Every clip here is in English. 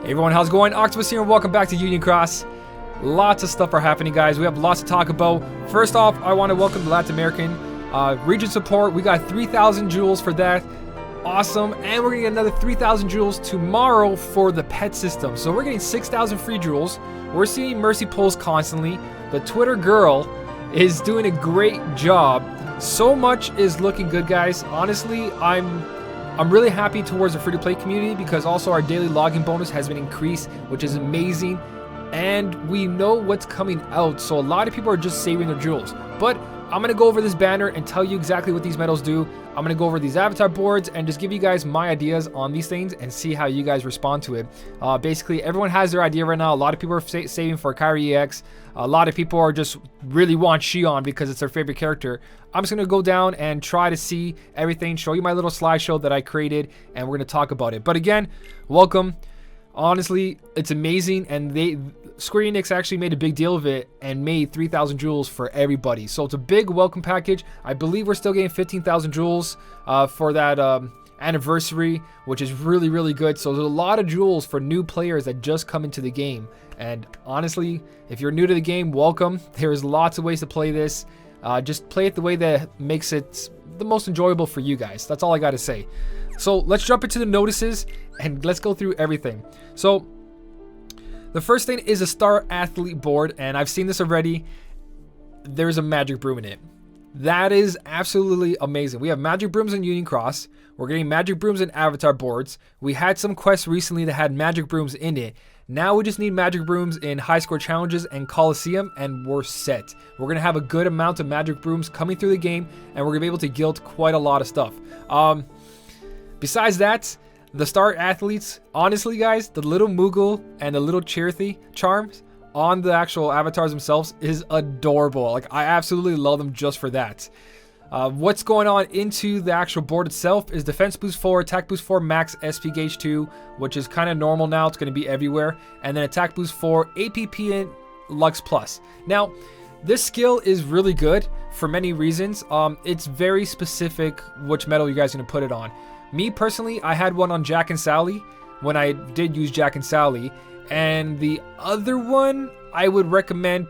Hey everyone, how's it going? Octopus here and welcome back to Union Cross. Lots of stuff are happening, guys. We have lots to talk about. First off, I want to welcome the Latin American region support. We got 3,000 jewels for that. Awesome. And we're going to get another 3,000 jewels tomorrow for the pet system. So we're getting 6,000 free jewels. We're seeing mercy pulls constantly. The Twitter girl is doing a great job. So much is looking good, guys. Honestly, I'm really happy towards the free-to-play community because also our daily login bonus has been increased, which is amazing. And we know what's coming out, so a lot of people are just saving their jewels. But I'm going to go over this banner and tell you exactly what these medals do. I'm going to go over these avatar boards and just give you guys my ideas on these things and see how you guys respond to it. Basically, everyone has their idea right now. A lot of people are saving for Xion EX. A lot of people are just really want Xion because it's their favorite character. I'm just going to go down and try to see everything, show you my little slideshow that I created, and we're going to talk about it. But again, welcome. Honestly, it's amazing, and Xion EX actually made a big deal of it and made 3,000 jewels for everybody. So it's a big welcome package. I believe we're still getting 15,000 jewels for that anniversary, which is really, really good. So there's a lot of jewels for new players that just come into the game. And honestly, if you're new to the game, welcome. There's lots of ways to play this. Just play it the way that makes it the most enjoyable for you guys. That's all I got to say. So let's jump into the notices and let's go through everything. So the first thing is a star athlete board, and I've seen this already. There's a magic broom in it. That is absolutely amazing. We have magic brooms in Union Cross. We're getting magic brooms in avatar boards. We had some quests recently that had magic brooms in it. Now we just need magic brooms in high score challenges and Coliseum, and we're set. We're going to have a good amount of magic brooms coming through the game, and we're going to be able to guild quite a lot of stuff. Besides that, the star athletes, honestly guys, the little Moogle and the little Cherthy charms on the actual avatars themselves is adorable. Like, I absolutely love them just for that. What's going on into the actual board itself is defense boost 4, attack boost 4, max SP gauge 2, which is kind of normal now. It's going to be everywhere. And then attack boost 4, APP and Lux Plus. Now, this skill is really good for many reasons. It's very specific which medal you guys are going to put it on. Me personally, I had one on Jack and Sally when I did use Jack and Sally. And the other one, I would recommend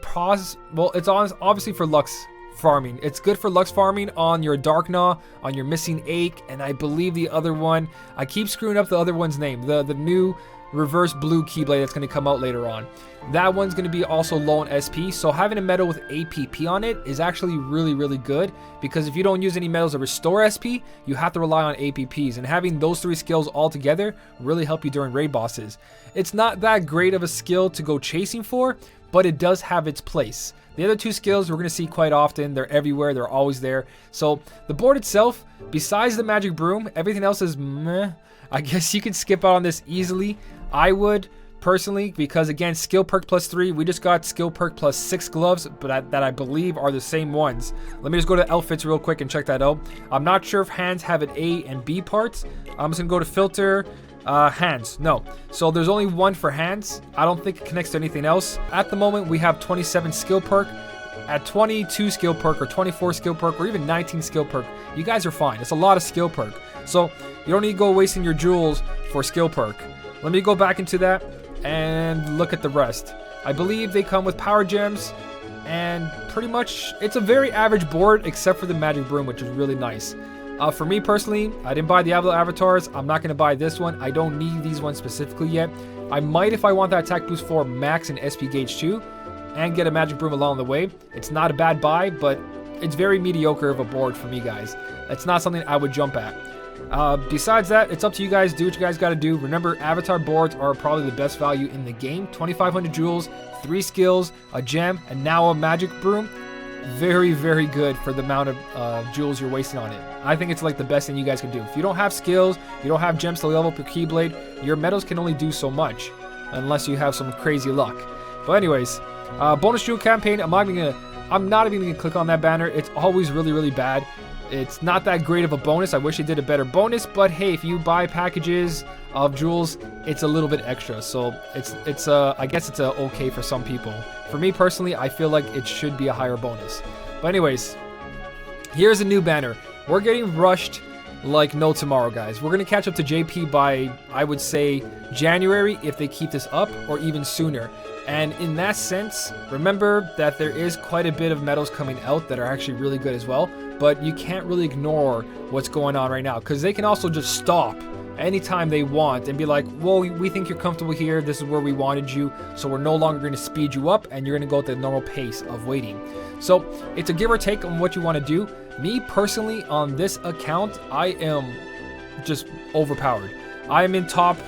well, it's obviously for Lux farming. It's good for Lux farming on your Dark Gnaw, on your Missing Ache, and I believe the other one, I keep screwing up the other one's name, the new reverse blue Keyblade that's going to come out later on. That one's going to be also low on SP, so having a medal with APP on it is actually really, really good, because if you don't use any medals that restore SP, you have to rely on APPs, and having those three skills all together really help you during raid bosses. It's not that great of a skill to go chasing for, but it does have its place. The other two skills we're going to see quite often. They're everywhere. They're always there. So the board itself, besides the magic broom, everything else is meh. I guess you can skip out on this easily. I would personally, because again, skill perk plus 3. We just got skill perk plus 6 gloves, but that I believe are the same ones. Let me just go to outfits real quick and check that out. I'm not sure if hands have an A and B parts. I'm just going to go to filter. Hands, no. So there's only one for hands. I don't think it connects to anything else. At the moment, we have 27 skill perk. At 22 skill perk or 24 skill perk or even 19 skill perk, you guys are fine. It's a lot of skill perk. So you don't need to go wasting your jewels for skill perk. Let me go back into that and look at the rest. I believe they come with power gems, and pretty much it's a very average board except for the magic broom, which is really nice. For me personally, I didn't buy the avatars. I'm not going to buy this one. I don't need these ones specifically yet. I might if I want that attack boost 4 max and SP gauge 2 and get a magic broom along the way. It's not a bad buy, but it's very mediocre of a board for me, guys. It's not something I would jump at. Besides that, it's up to you guys. Do what you guys got to do. Remember, avatar boards are probably the best value in the game. 2,500 jewels, 3 skills, a gem, and now a magic broom. Very, very good for the amount of jewels you're wasting on it. I think it's like the best thing you guys can do. If you don't have skills, you don't have gems to level up your Keyblade, your medals can only do so much unless you have some crazy luck. But anyways, bonus jewel campaign, I'm not even gonna click on that banner. It's always really, really bad. It's not that great of a bonus. I wish they did a better bonus, but hey, if you buy packages of jewels, it's a little bit extra. So it's I guess it's okay for some people. For me personally, I feel like it should be a higher bonus. But anyways, here's a new banner. We're getting rushed like no tomorrow, guys. We're going to catch up to JP by, I would say, January if they keep this up, or even sooner. And in that sense, remember that there is quite a bit of medals coming out that are actually really good as well, but you can't really ignore what's going on right now, because they can also just stop anytime they want and be like, well, we think you're comfortable here, this is where we wanted you, so we're no longer going to speed you up, and you're going to go at the normal pace of waiting. So it's a give or take on what you want to do. Me personally, on this account, I am just overpowered. I am in top.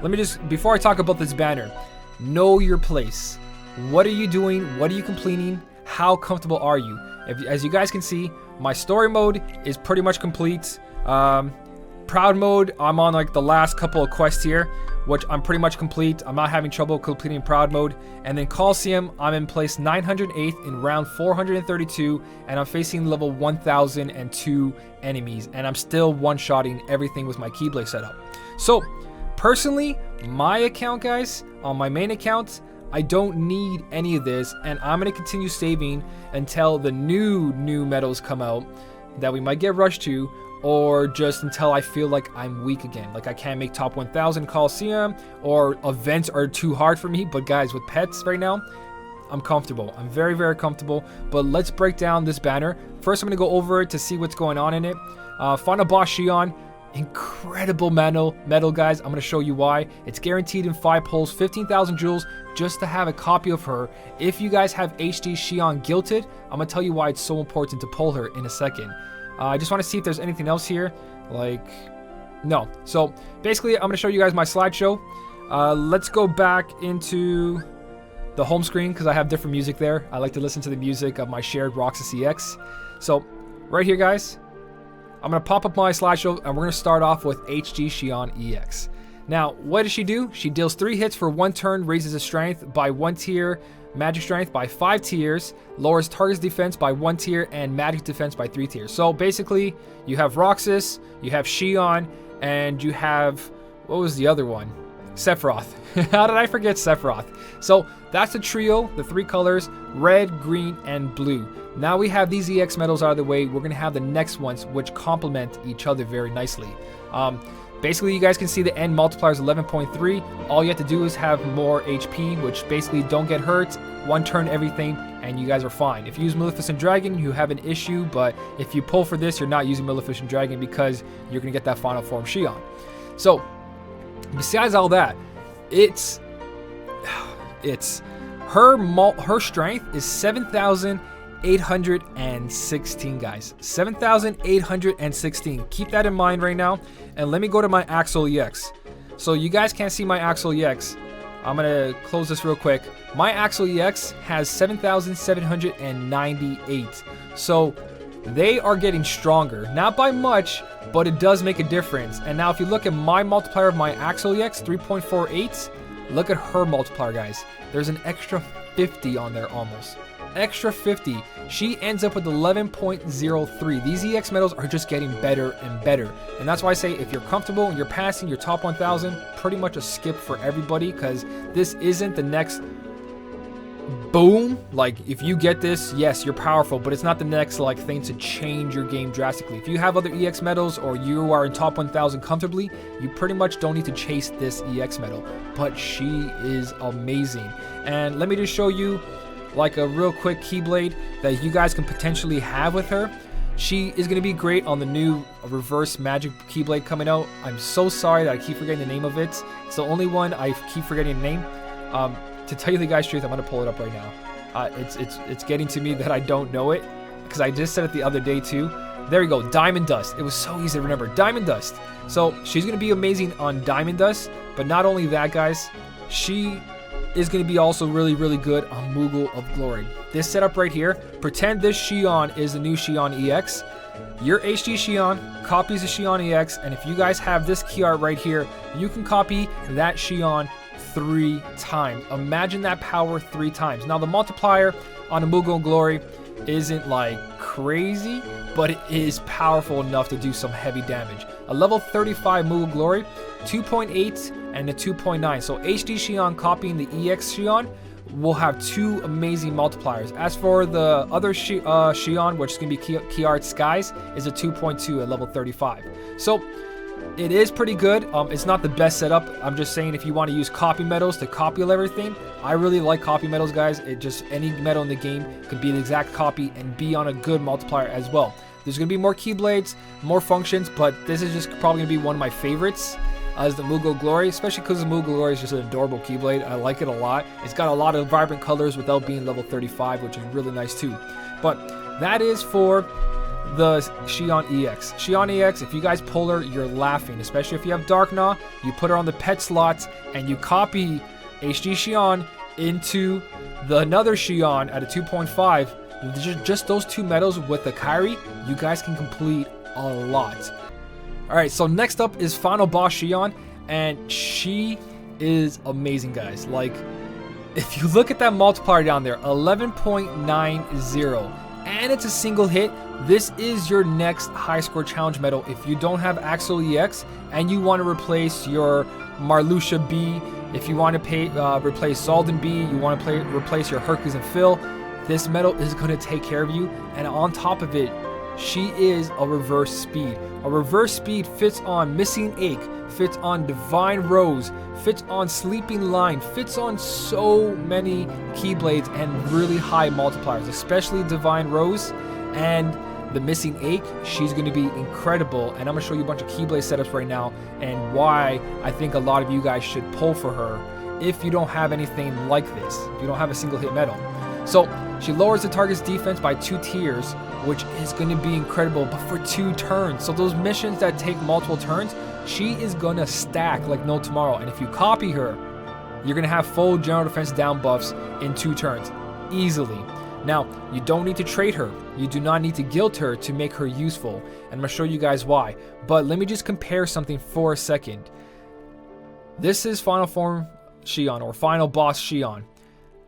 Let me just, before I talk about this banner, know your place. What are you doing? What are you completing? How comfortable are you? As you guys can see, my story mode is pretty much complete. Proud mode, I'm on like the last couple of quests here, which I'm pretty much complete. I'm not having trouble completing proud mode. And then Coliseum, I'm in place 908th in round 432, and I'm facing level 1002 enemies, and I'm still one-shotting everything with my Keyblade setup. So personally, my account, guys, on my main account, I don't need any of this, and I'm going to continue saving until the new medals come out that we might get rushed to, or just until I feel like I'm weak again, like I can't make top 1000 Coliseum, or events are too hard for me. But guys, with pets right now, I'm comfortable. I'm very, very comfortable. But let's break down this banner. First, I'm going to go over it to see what's going on in it. Final Boss Xion, incredible medal, guys. I'm going to show you why. It's guaranteed in 5 pulls, 15,000 jewels just to have a copy of her. If you guys have HD Xion Guilted, I'm going to tell you why it's so important to pull her in a second. I just want to see if there's anything else here. Like, no. So basically, I'm going to show you guys my slideshow. Let's go back into the home screen because I have different music there. I like to listen to the music of my shared Boss EX. So right here, guys, I'm going to pop up my slideshow, and we're going to start off with HD Xion EX. Now, what does she do? She deals 3 hits for 1 turn, raises his strength by 1 tier, magic strength by 5 tiers, lowers target's defense by 1 tier, and magic defense by 3 tiers. So basically, you have Roxas, you have Xion, and you have, what was the other one? Sephiroth. How did I forget Sephiroth? So that's the trio, the 3 colors, red, green, and blue. Now we have these EX medals out of the way. We're going to have the next ones, which complement each other very nicely. Basically, you guys can see the end multiplier is 11.3. All you have to do is have more HP, which basically don't get hurt, 1 turn everything, and you guys are fine. If you use Maleficent Dragon, you have an issue, but if you pull for this, you're not using Maleficent Dragon because you're going to get that final form Xion. So, besides all that, her strength is 7,816, guys. 7,816. Keep that in mind right now. And let me go to my Axel EX. So you guys can't see my Axel EX. I'm going to close this real quick. My Axel EX has 7,798. So they are getting stronger. Not by much, but it does make a difference. And now if you look at my multiplier of my Axel EX, 3.48, look at her multiplier, guys. There's an extra 50 on there almost. Extra 50. She ends up with 11.03. These EX medals are just getting better and better. And that's why I say if you're comfortable and you're passing your top 1000, pretty much a skip for everybody, because this isn't the next boom. Like, if you get this, yes, you're powerful, but it's not the next like thing to change your game drastically. If you have other EX medals or you are in top 1000 comfortably, you pretty much don't need to chase this EX medal. But she is amazing. And let me just show you like a real quick Keyblade that you guys can potentially have with her. She is going to be great on the new reverse magic Keyblade coming out. I'm so sorry that I keep forgetting the name of it. It's the only one I keep forgetting the name. To tell you the guy's truth, I'm going to pull it up right now. It's getting to me that I don't know it, because I just said it the other day too. There we go, Diamond Dust. It was so easy to remember, Diamond Dust. So she's going to be amazing on Diamond Dust, but not only that, guys, she is going to be also really, really good on Moogle of Glory. This setup right here, pretend this Xion is the new Xion EX. Your HD Xion copies the Xion EX, and if you guys have this key art right here, you can copy that Xion 3 times. Imagine that power 3 times. Now the multiplier on a Moogle of Glory isn't like crazy, but it is powerful enough to do some heavy damage. A level 35 Moogle Glory, 2.8 and a 2.9. So HD Xion copying the EX Xion will have 2 amazing multipliers. As for the other Xion, which is going to be Key Art Skies, is a 2.2 at level 35. So it is pretty good. It's not the best setup. I'm just saying, if you want to use copy medals to copy everything, I really like copy medals, guys. It just, any medal in the game could be the exact copy and be on a good multiplier as well. There's going to be more Keyblades, more functions, but this is just probably going to be one of my favorites as the Moogle Glory, especially because the Moogle Glory is just an adorable Keyblade. I like it a lot. It's got a lot of vibrant colors without being level 35, which is really nice too. But that is for the Xion EX. Xion EX, if you guys pull her, you're laughing, especially if you have Dark Gnaw. You put her on the pet slots and you copy HD Xion into another Xion at a 2.5. Just those 2 medals with the Kairi, you guys can complete a lot. Alright, so next up is Final Boss Xion, and she is amazing, guys. Like, if you look at that multiplier down there, 11.90, and it's a single hit, this is your next high score challenge medal. If you don't have Axel EX and you want to replace your Marluxia B, if you want to replace Zaldin B, you want to replace your Hercules and Phil, this medal is going to take care of you. And on top of it, she is a reverse speed. A reverse speed fits on Missing Ache, fits on Divine Rose, fits on Sleeping Line, fits on so many Keyblades and really high multipliers, especially Divine Rose and the Missing Ache. She's going to be incredible, and I'm going to show you a bunch of Keyblade setups right now and why I think a lot of you guys should pull for her if you don't have anything like this, if you don't have a single hit medal. So she lowers the target's defense by 2 tiers, which is going to be incredible, but for 2 turns. So those missions that take multiple turns, she is going to stack like no tomorrow. And if you copy her, you're going to have full general defense down buffs in 2 turns easily. Now, you don't need to trade her. You do not need to guild her to make her useful. And I'm going to show you guys why. But let me just compare something for a second. This is Final Form Xion, or Final Boss Xion.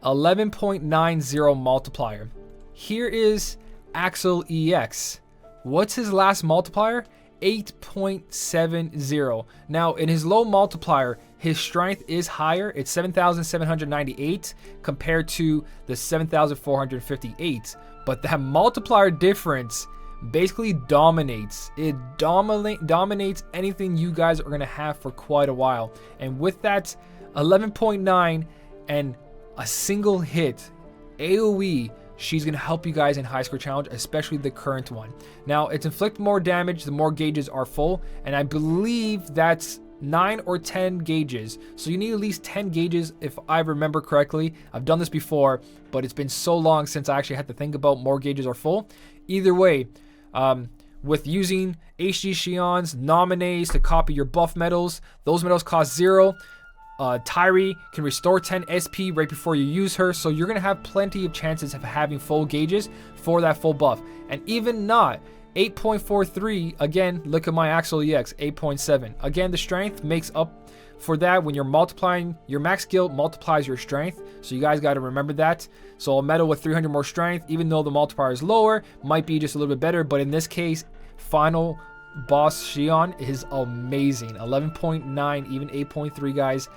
11.90 multiplier. Here is Axel EX. What's his last multiplier? 8.70. Now, in his low multiplier, his strength is higher. It's 7,798 compared to the 7,458. But that multiplier difference basically dominates. It dominates anything you guys are going to have for quite a while. And with that 11.9 and a single hit AoE, she's going to help you guys in high score challenge, especially the current one. Now, it's inflict more damage the more gauges are full, and I believe that's 9 or 10 gauges. So you need at least 10 gauges if I remember correctly. I've done this before, but it's been so long since I actually had to think about more gauges are full. Either way, with using HD Xions, nominees to copy your buff medals, those medals cost 0. Tyri can restore 10 SP right before you use her, so you're going to have plenty of chances of having full gauges for that full buff. And even not, 8.43, again, look at my Axel EX, 8.7. Again, the strength makes up for that. When you're multiplying, your max skill multiplies your strength, so you guys got to remember that. So a medal with 300 more strength, even though the multiplier is lower, might be just a little bit better, but in this case, Final Boss Xion is amazing. 11.9, even 8.3, guys.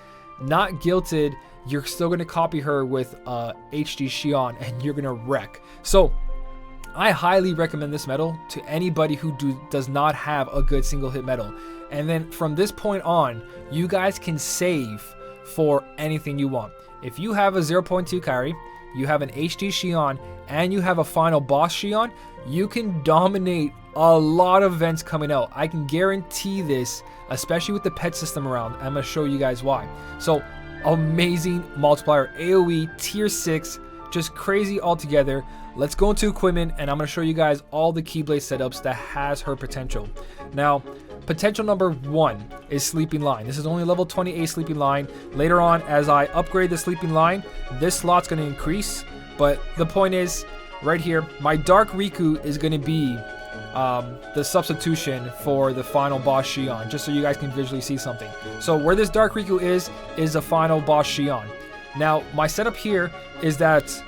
Not guilted, you're still going to copy her with HD Xion and you're going to wreck. So I highly recommend this medal to anybody who does not have a good single hit medal. And then from this point on, you guys can save for anything you want. If you have a 0.2 Kairi, you have an HD Xion, and you have a Final Boss Xion, you can dominate a lot of events coming out. I can guarantee this, especially with the pet system around. I'm going to show you guys why. So, amazing multiplier, AoE, tier 6, just crazy altogether. Let's go into equipment, and I'm going to show you guys all the Keyblade setups that has her potential. Now, potential number 1 is Sleeping Line. This is only level 28 Sleeping Line. Later on, as I upgrade the Sleeping Line, this slot's going to increase. But the point is, right here, my Dark Riku is going to be the substitution for the Final Boss Xion, just so you guys can visually see something. So where this Dark Riku is the Final Boss Xion. Now, my setup here is that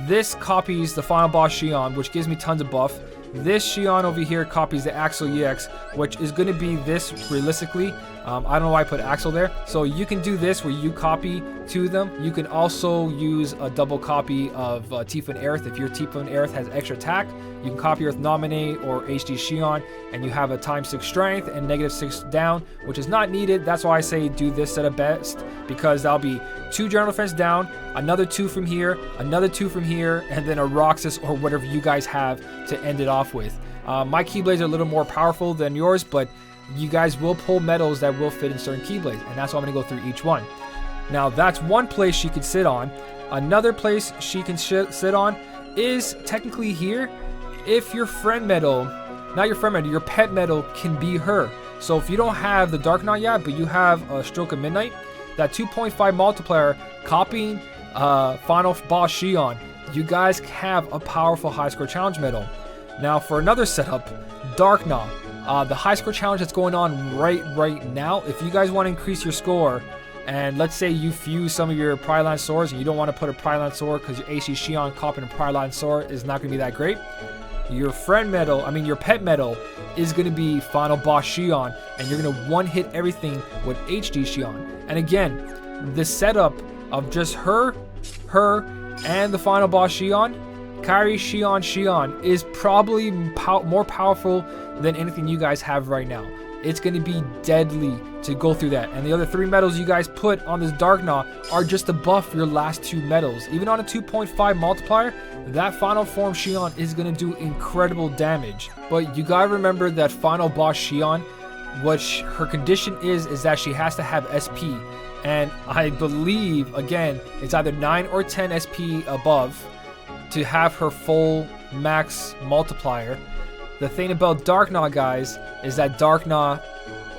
this copies the Final Boss Xion, which gives me tons of buff. This Xion over here copies the Axel EX, which is going to be this realistically. I don't know why I put Axel there. So you can do this where you copy two of them. You can also use a double copy of Tifa and Aerith. If your Tifa and Aerith has extra attack, you can copy Earth Nominate or HD Xion, and you have a ×6 strength and -6 down, which is not needed. That's why I say do this setup best, because that'll be 2 General Defense down, another 2 from here, another 2 from here, and then a Roxas or whatever you guys have to end it off with. My Keyblades are a little more powerful than yours, but you guys will pull medals that will fit in certain Keyblades, and that's why I'm going to go through each one. Now, that's one place she can sit on. Another place she can sit on is technically here. If your friend medal, not your friend medal, your pet medal can be her. So if you don't have the Dark Knight yet, but you have a Stroke of Midnight, that 2.5 multiplier copying Final Boss Xion, you guys have a powerful high score challenge medal. Now for another setup, Dark Knight. The high score challenge that's going on right now, if you guys want to increase your score, and let's say you fuse some of your Pryline swords and you don't want to put a Pryline sword because your AC Xion copying a Pryline sword is not going to be that great, your friend medal, your pet medal is going to be Final Boss Xion, and you're going to one-hit everything with HD Xion. And again, the setup of just her, and the Final Boss Xion, Kairi Xion is probably more powerful than anything you guys have right now. It's going to be deadly to go through that. And the other 3 medals you guys put on this Dark Knight are just to buff your last 2 medals. Even on a 2.5 multiplier, that final form Xion is going to do incredible damage. But you got to remember that Final Boss Xion, what her condition is that she has to have SP. And I believe, again, it's either 9 or 10 SP above to have her full max multiplier. The thing about Dark Knight, guys, is that Dark Knight,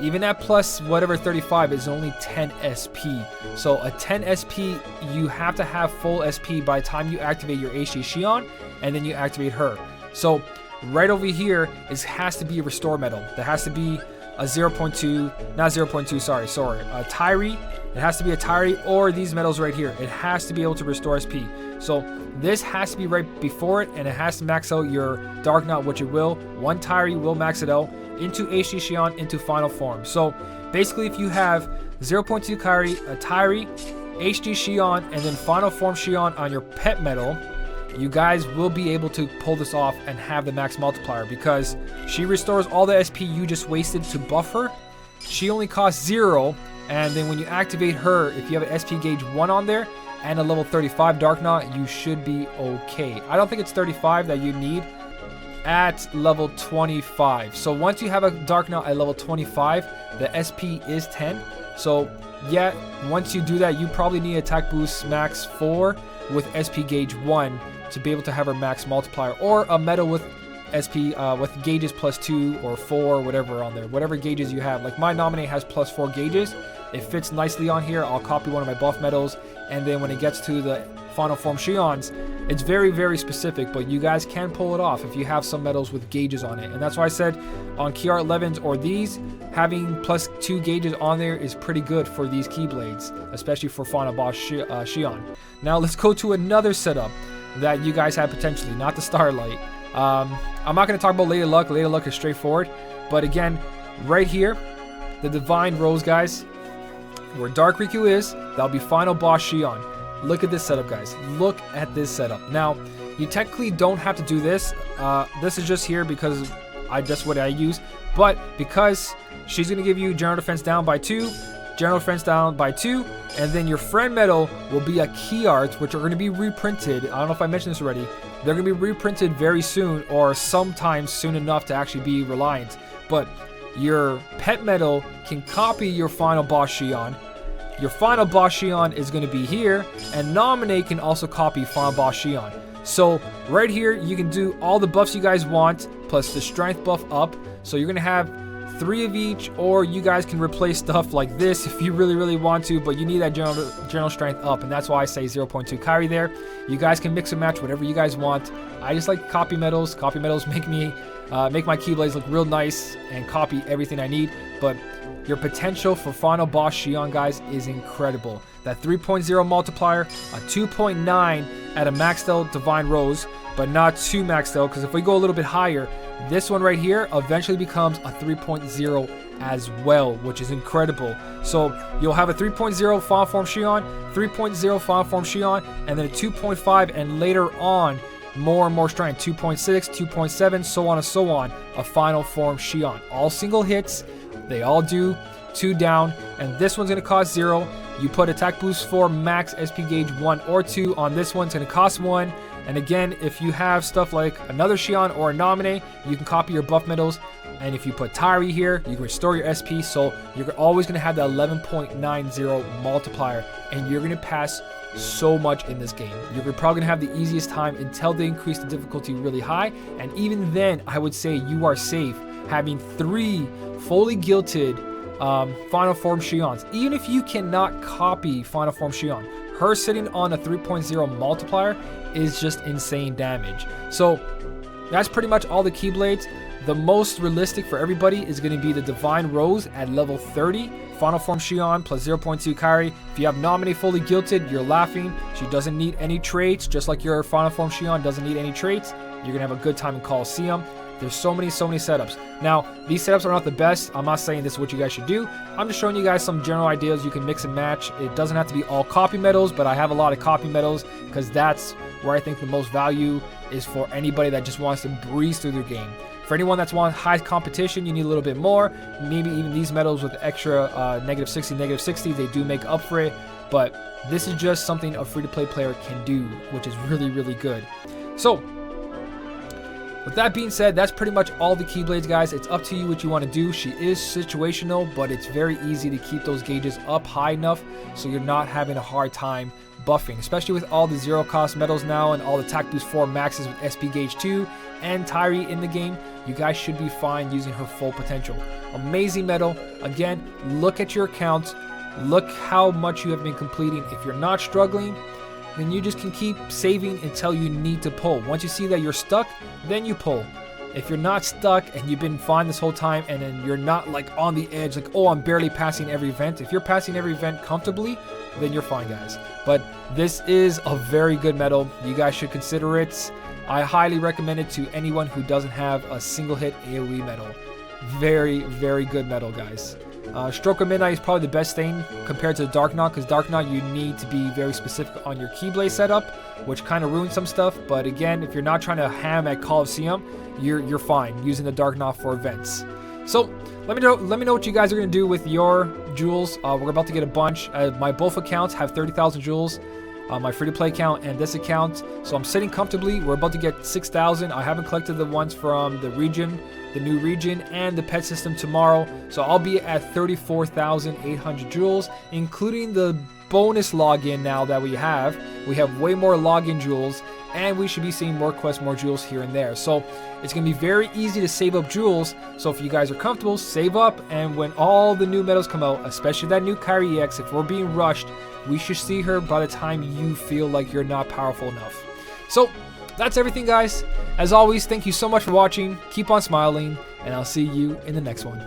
even at plus whatever 35, is only 10 SP. So a 10 SP, you have to have full SP by the time you activate your HD Xion, and then you activate her. So right over here has to be a restore medal. There has to be a 0.2, not 0.2, sorry, a Tyree. It has to be a Tyree or these medals right here. It has to be able to restore SP. So this has to be right before it, and it has to max out your Dark Knight, which it will. One Tyree will max it out into HD Xion, into final form. So basically, if you have 0.2 Kairi, a Tyree, HD Xion, and then final form Xion on your pet medal, you guys will be able to pull this off and have the max multiplier, because she restores all the SP you just wasted to buff her. She only costs 0, and then when you activate her, if you have an SP gauge 1 on there and a level 35 Dark Knight, you should be okay. I don't think it's 35 that you need at level 25. So once you have a Dark Knight at level 25, the SP is 10. So yeah, once you do that, you probably need attack boost max 4 with SP gauge 1 to be able to have her max multiplier, or a medal with SP with gauges +2 or 4, whatever on there, whatever gauges you have. Like my Nominate has +4 gauges. It fits nicely on here. I'll copy one of my buff medals, and then when it gets to the final form Xions, it's very specific, but you guys can pull it off if you have some medals with gauges on it. And that's why I said on Key Art 11s or these, having +2 gauges on there is pretty good for these Keyblades, especially for Final Boss Xion. Now let's go to another setup that you guys have potentially, not the Starlight. I'm not going to talk about Lady Luck. Lady Luck is straightforward, but again, right here, the Divine Rose, guys, where Dark Riku is, that'll be Final Boss Xion. Look at this setup, guys. Look at this setup. Now, you technically don't have to do this. This is just here because that's what I use. But because she's going to give you General Defense down by 2, General Defense down by 2, and then your friend medal will be a Key Art, which are going to be reprinted. I don't know if I mentioned this already. They're going to be reprinted very soon, or sometimes soon enough to actually be reliant. But your pet medal can copy your Final Boss Xion. Your Final Boss Xion is going to be here, and Nominate can also copy Final Boss Xion. So right here, you can do all the buffs you guys want, plus the strength buff up. So you're going to have 3 of each, or you guys can replace stuff like this if you really want to, but you need that general strength up, and that's why I say 0.2 Kairi there. You guys can mix and match whatever you guys want. I just like copy medals. Copy medals make my Keyblades look real nice and copy everything I need, but your potential for Final Boss Xion, guys, is incredible. That 3.0 multiplier, a 2.9 at a maxed out Divine Rose, but not too maxed out, because if we go a little bit higher, this one right here eventually becomes a 3.0 as well, which is incredible. So you'll have a 3.0 Final Form Xion, 3.0 Final Form Xion, and then a 2.5, and later on more and more strength, 2.6, 2.7, so on and so on, a Final Form Xion. All single hits, they all do 2 down, and this one's going to cost 0. You put attack boost for max SP gauge 1 or 2 on this one, it's going to cost 1. And again, if you have stuff like another Xion or a Nominee, you can copy your buff medals. And if you put Tyree here, you can restore your SP, so you're always going to have the 11.90 multiplier, and you're going to pass so much in this game. You're probably going to have the easiest time until they increase the difficulty really high, and even then, I would say you are safe having 3 fully gilded Final Form Xions. Even if you cannot copy Final Form Xion, her sitting on a 3.0 multiplier is just insane damage. So that's pretty much all the Keyblades. The most realistic for everybody is going to be the Divine Rose at level 30. Final Form Xion plus 0.2 Kairi. If you have Nominee fully gilded, you're laughing. She doesn't need any traits, just like your Final Form Xion doesn't need any traits. You're going to have a good time in Coliseum. There's so many setups. Now, these setups are not the best. I'm not saying this is what you guys should do. I'm just showing you guys some general ideas you can mix and match. It doesn't have to be all copy medals, but I have a lot of copy medals because that's where I think the most value is for anybody that just wants to breeze through their game. For anyone that's wants high competition, you need a little bit more. Maybe even these medals with extra -60, -60, they do make up for it. But this is just something a free-to-play player can do, which is really, really good. So, with that being said, that's pretty much all the Keyblades, guys. It's up to you what you want to do. She is situational, but it's very easy to keep those gauges up high enough so you're not having a hard time buffing, especially with all the 0-cost medals now and all the attack boost 4 maxes with SP gauge 2 and Tyree in the game. You guys should be fine using her full potential. Amazing medal. Again, look at your accounts. Look how much you have been completing. If you're not struggling, then you just can keep saving until you need to pull. Once you see that you're stuck, then you pull. If you're not stuck and you've been fine this whole time and then you're not like on the edge, like, oh, I'm barely passing every event. If you're passing every event comfortably, then you're fine, guys. But this is a very good medal. You guys should consider it. I highly recommend it to anyone who doesn't have a single hit AoE medal. Very, very good medal, guys. Stroke of Midnight is probably the best thing compared to Dark Knot, because Dark Knot you need to be very specific on your Keyblade setup, which kind of ruins some stuff. But again, if you're not trying to ham at Coliseum, you're fine using the Dark Knot for events. So let me know what you guys are gonna do with your jewels. We're about to get a bunch. My both accounts have 30,000 jewels. My free-to-play account and this account. So I'm sitting comfortably. We're about to get 6,000. I haven't collected the ones from the region, the new region, and the pet system tomorrow. So I'll be at 34,800 jewels, including the bonus login now that we have. We have way more login jewels, and we should be seeing more quests, more jewels here and there. So it's going to be very easy to save up jewels. So if you guys are comfortable, save up, and when all the new medals come out, especially that new Xion EX, if we're being rushed, we should see her by the time you feel like you're not powerful enough. So that's everything, guys. As always, thank you so much for watching. Keep on smiling, and I'll see you in the next one.